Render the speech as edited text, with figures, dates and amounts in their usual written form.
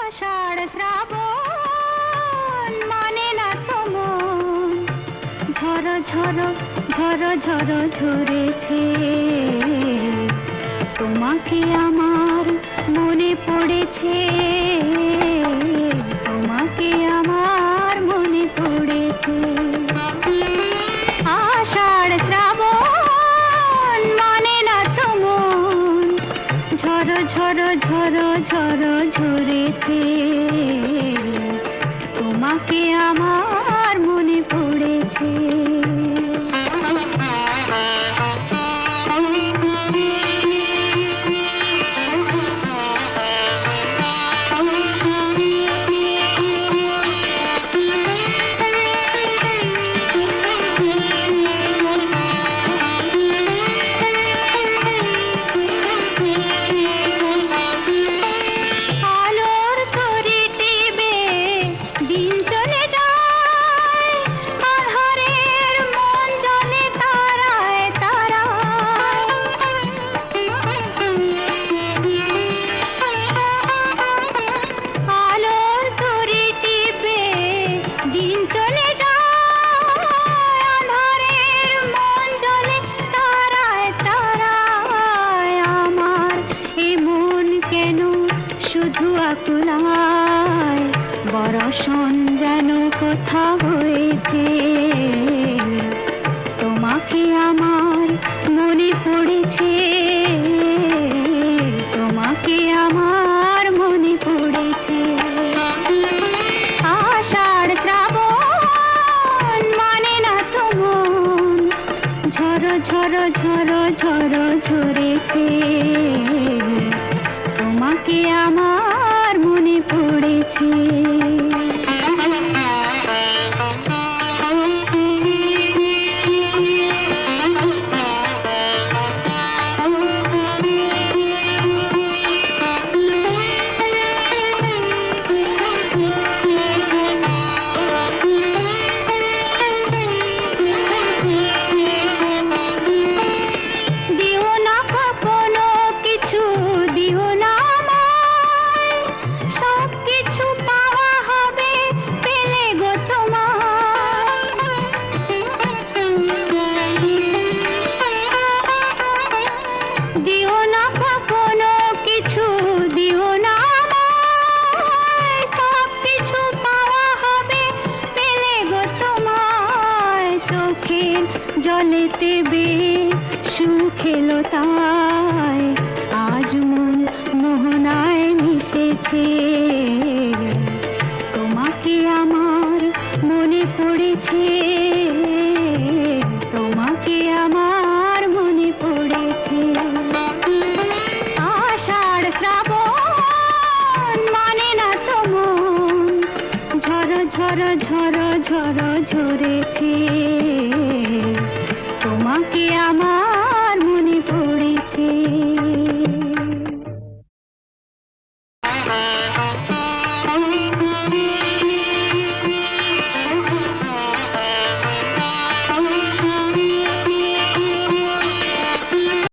আষাঢ় শ্রাবণ মানে না তো মন, ঝড় ঝড় ঝড় ঝড় ঝরেছে। তোমাকে আমার মনে পড়েছে, তোমাকে আমার মনে পড়েছে। আষাঢ় শ্রাবণ মানে না তো মন, ঝড় ঝড় ঝড় ঝড় ঝরেছে। তোমাকে আমার মনে পড়েছে। বরষণ যেন কোথা হয়েছে, তোমাকে আমার মনে পড়েছে, তোমাকে আমার মনে পড়েছে। আষাঢ় শ্রাবণ মানে না তো মন, ঝড় ঝড় ঝড় ঝড় ঝরেছে। তোমাকে আমার মনে পড়েছে। জলেতে সুখ এলো তাই আজ মন মোহনায় মিশেছে। তোমাকে আমার মনে পড়েছে, তোমাকে আমার মনে পড়েছে। আষাঢ় শ্রাবণ মানে না তো মন, ঝড় ঝড় ঝড় ঝড় ঝরেছে। তোমাকে আমার মনে পড়েছে।